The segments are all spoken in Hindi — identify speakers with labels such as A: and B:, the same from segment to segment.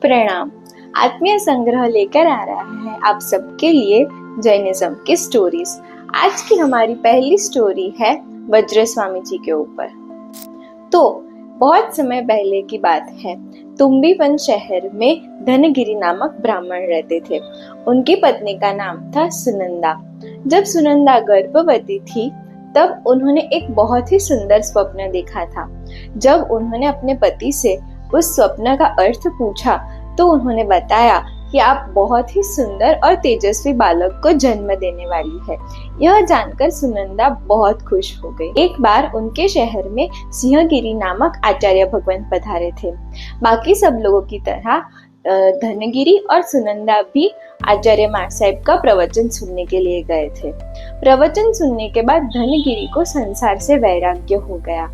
A: प्रणाम। आत्मीय संग्रह लेकर आ रहा है आप सबके लिए जैनिज्म की स्टोरीज। आज की हमारी पहली स्टोरी है वज्र स्वामी जी के ऊपर। तो बहुत समय पहले की बात है। तुम्बीवन शहर में धनगिरी नामक ब्राह्मण रहते थे। उनकी पत्नी का नाम था सुनंदा। जब सुनंदा गर्भवती थी तब उन्होंने एक बहुत ही सुंदर स्वप्न देखा था। जब उन्होंने अपने पति से उस स्वप्न का अर्थ पूछा तो उन्होंने बताया कि आप बहुत ही सुंदर और तेजस्वी बालक को जन्म देने वाली है। यह जानकर सुनंदा बहुत खुश हो गई। एक बार उनके शहर में सिंहगिरी नामक आचार्य भगवान पधारे थे। बाकी सब लोगों की तरह धनगिरी और सुनंदा भी आचार्य मार साहब का प्रवचन सुनने के लिए गए थे। प्रवचन सुनने के बाद धनगिरी को संसार से वैराग्य हो गया।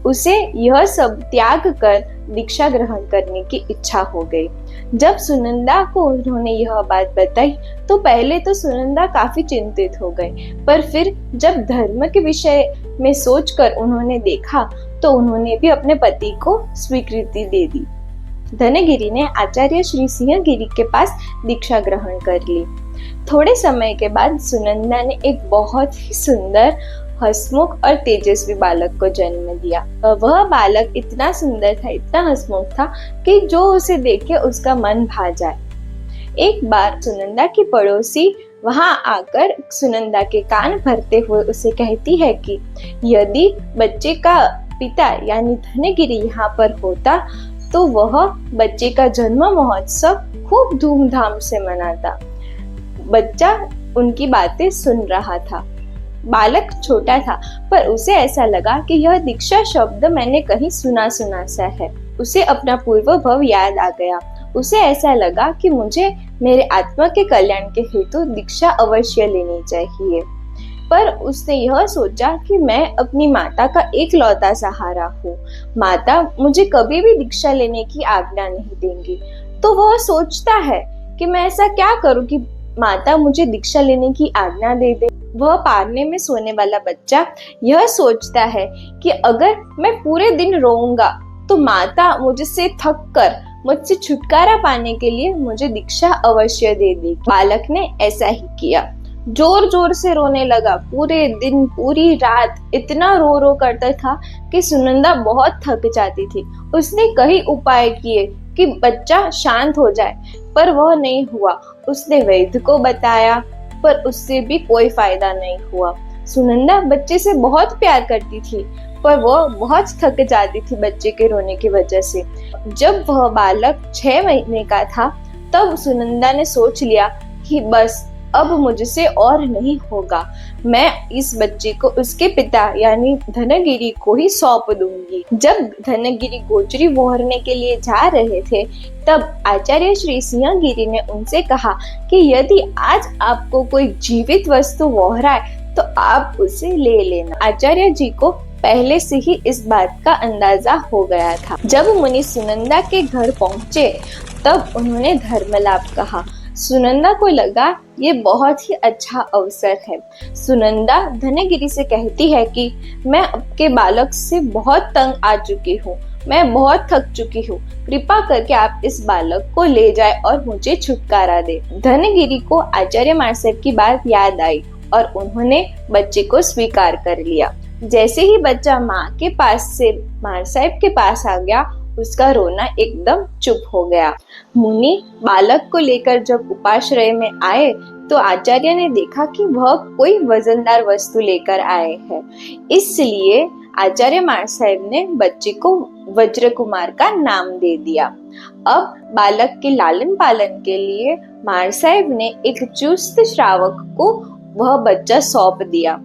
A: उसे यह सब त्याग कर दीक्षा ग्रहण करने की इच्छा हो गई। जब सुनंदा को उन्होंने यह बात बताई तो पहले तो सुनंदा काफी चिंतित हो गई, पर फिर जब धर्म के विषय में सोचकर उन्होंने देखा तो उन्होंने भी अपने पति को स्वीकृति दे दी। धनगिरी ने आचार्य श्री सिंहगिरी के पास दीक्षा ग्रहण कर ली। थोड़े समय के बाद सुनंदा ने एक बहुत ही सुंदर, हंसमुख और तेजस्वी बालक को जन्म दिया। वह बालक इतना सुंदर था, इतना हंसमुख था कि जो उसे देखे उसका मन भा जाए। एक बार सुनंदा की पड़ोसी वहां आकर सुनंदा के कान भरते हुए उसे कहती है कि यदि बच्चे का पिता यानी धनगिरी यहाँ पर होता तो वह बच्चे का जन्म महोत्सव खूब धूमधाम से मनाता। बच्चा उनकी बातें सुन रहा था। बालक छोटा था पर उसे ऐसा लगा कि यह दीक्षा शब्द मैंने कहीं सुना सुना सा है। उसे अपना पूर्व भव याद आ गया। उसे ऐसा लगा कि मुझे मेरे आत्मा के कल्याण के हेतु दीक्षा अवश्य लेनी चाहिए। पर उसने यह सोचा कि मैं अपनी माता का एकलौता सहारा हूँ। माता मुझे कभी भी दीक्षा लेने की आज्ञा नहीं देंगी। तो वह सोचता है कि मैं ऐसा क्या करूँ कि माता मुझे दीक्षा लेने की आज्ञा दे दे। वह पारने में सोने वाला बच्चा यह सोचता है कि अगर मैं पूरे दिन रोऊंगा तो माता मुझसे थक कर मुझसे छुटकारा पाने के लिए मुझे दीक्षा अवश्य दे देगी। बालक ने ऐसा ही किया। जोर जोर से रोने लगा। पूरे दिन पूरी रात इतना रो रो करता था कि सुनंदा बहुत थक जाती थी। उसने कई उपाय किए कि बच्चा शांत हो जाए, पर वह नहीं हुआ। उसने वैद्य को बताया पर उससे भी कोई फायदा नहीं हुआ। सुनंदा बच्चे से बहुत प्यार करती थी पर वह बहुत थक जाती थी बच्चे के रोने की वजह से। जब वह बालक 6 महीने का था तब सुनंदा ने सोच लिया कि बस अब मुझसे और नहीं होगा। मैं इस बच्चे को उसके पिता यानी धनगिरी को ही सौंप दूंगी। जब धनगिरी गोचरी वोहरने के लिए जा रहे थे तब आचार्य श्री सिंहगिरी ने उनसे कहा कि यदि आज आपको कोई जीवित वस्तु वोहराए तो आप उसे ले लेना। आचार्य जी को पहले से ही इस बात का अंदाजा हो गया था। जब मुनि सुनंदा के घर पहुंचे तब उन्होंने धर्मलाप कहा। सुनंदा को लगा ये बहुत ही अच्छा अवसर है। सुनंदा धनगिरी से कहती है कि मैं आपके बालक से बहुत तंग आ चुकी हूँ, मैं बहुत थक चुकी हूँ। कृपा करके आप इस बालक को ले जाए और मुझे छुटकारा दे। धनगिरी को आचार्य मार साहब की बात याद आई और उन्होंने बच्चे को स्वीकार कर लिया। जैसे ही बच्चा माँ के पास से मार साहब के पास आ गया उसका रोना एकदम चुप हो गया। मुनि बालक को लेकर जब उपाश्रय में आए तो आचार्य ने देखा कि वह कोई वजनदार वस्तु लेकर आए हैं। इसलिए आचार्य मार साहब ने बच्चे को वज्र कुमार का नाम दे दिया। अब बालक के लालन पालन के लिए मार साहब ने एक चुस्त श्रावक को वह बच्चा सौंप दिया।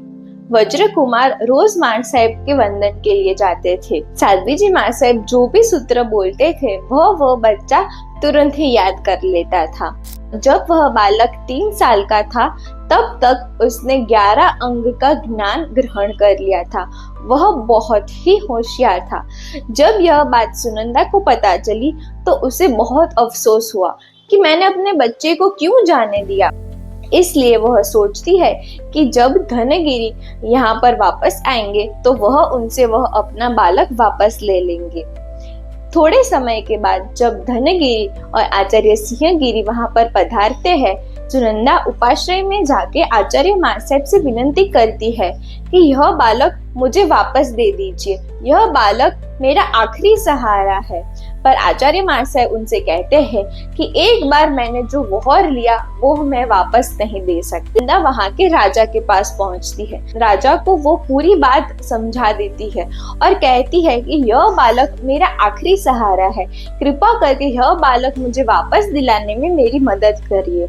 A: वज्र कुमार रोज मार साहब के वंदन के लिए जाते थे। साध्वी जी मार साहब जो भी सूत्र बोलते थे वह बच्चा तुरंत ही याद कर लेता था। जब वह बालक 3 साल का था तब तक उसने 11 अंग का ज्ञान ग्रहण कर लिया था। वह बहुत ही होशियार था। जब यह बात सुनंदा को पता चली तो उसे बहुत अफसोस हुआ कि मैंने अपने बच्चे को क्यों जाने दिया। इसलिए वह सोचती है कि जब धनगिरी यहाँ पर वापस आएंगे तो वह उनसे अपना बालक वापस ले लेंगे। थोड़े समय के बाद जब धनगिरी और आचार्य सिंहगिरी वहां पर पधारते हैं, सुनंदा उपाश्रय में जाके आचार्य महाशय से विनती करती है कि यह बालक मुझे वापस दे दीजिए, यह बालक मेरा आखिरी सहारा है। पर आचार्य महाशय उनसे कहते हैं कि एक बार मैंने जो वहर लिया वो मैं वापस नहीं दे सकती। सुनंदा वहां के राजा के पास पहुंचती है, राजा को वो पूरी बात समझा देती है और कहती है कि यह बालक मेरा आखिरी सहारा है, कृपा करके यह बालक मुझे वापस दिलाने में मेरी मदद करिए।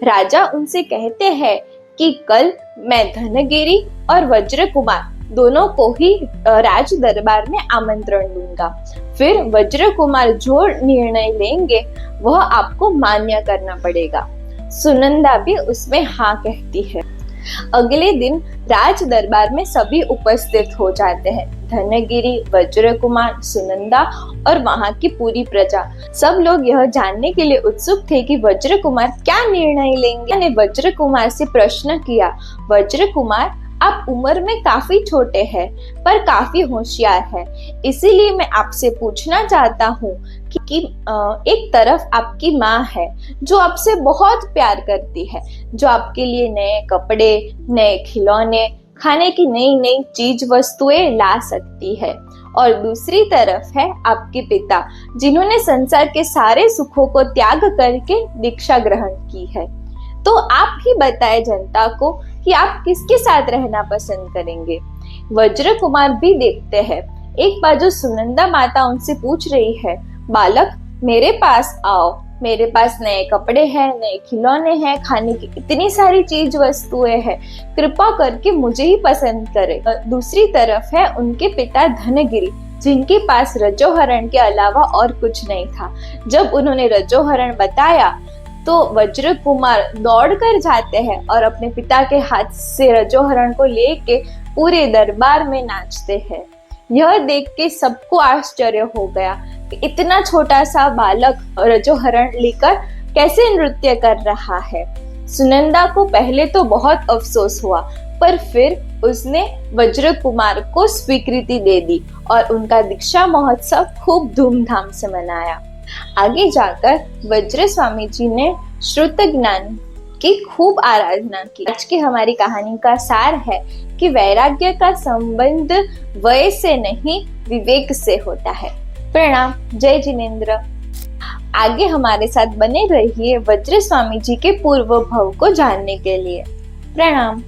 A: राजा उनसे कहते हैं कि कल मैं धनगिरी और वज्र कुमार दोनों को ही राज दरबार में आमंत्रण दूंगा, फिर वज्र कुमार जो निर्णय लेंगे वह आपको मान्य करना पड़ेगा। सुनंदा भी उसमें हाँ कहती है। अगले दिन राज दरबार में सभी उपस्थित हो जाते हैं, धनगिरी, वज्र कुमार, सुनंदा और वहां की पूरी प्रजा। सब लोग यह जानने के लिए उत्सुक थे कि वज्र कुमार क्या निर्णय लेंगे। मैंने वज्र कुमार से प्रश्न किया, वज्र कुमार आप उम्र में काफी छोटे हैं पर काफी होशियार हैं, इसीलिए मैं आपसे पूछना चाहता हूँ कि एक तरफ आपकी माँ है जो आपसे बहुत प्यार करती है, जो आपके लिए नए कपड़े, नए खिलौने, खाने की नई नई चीज वस्तुएं ला सकती है, और दूसरी तरफ है आपके पिता जिन्होंने संसार के सारे सुखों को त्याग करके दीक्षा ग्रहण की है। तो आप ही बताएं जनता को कि आप किसके साथ रहना पसंद करेंगे। वज्र कुमार भी देखते हैं। एक बार जो सुनंदा माता उनसे पूछ रही है, बालक मेरे पास आओ, मेरे पास नए कपड़े हैं, नए खिलौने हैं, खाने की इतनी सारी चीज वस्तुएं हैं, कृपा करके मुझे ही पसंद करें। दूसरी तरफ है उनके पिता धनगिरी जिनके पास रजोहरण के अलावा और कुछ नहीं था। जब उन्होंने रजोहरण बताया तो वज्र कुमार दौड़कर जाते हैं और अपने पिता के हाथ से रजोहरण को लेके पूरे दरबार में नाचते हैं। यह देख के सबको आश्चर्य हो गया कि इतना छोटा सा बालक रजोहरण लेकर कैसे नृत्य कर रहा है। सुनंदा को पहले तो बहुत अफसोस हुआ, पर फिर उसने वज्र कुमार को स्वीकृति दे दी और उनका दीक्षा महोत्सव खूब धूमधाम से मनाया। आगे जाकर वज्र स्वामी जी ने श्रुत ज्ञान की खूब आराधना की। आज की हमारी कहानी का सार है कि वैराग्य का संबंध वय से नहीं विवेक से होता है। प्रणाम, जय जिनेंद्र। आगे हमारे साथ बने रहिए वज्र स्वामी जी के पूर्व भव को जानने के लिए। प्रणाम।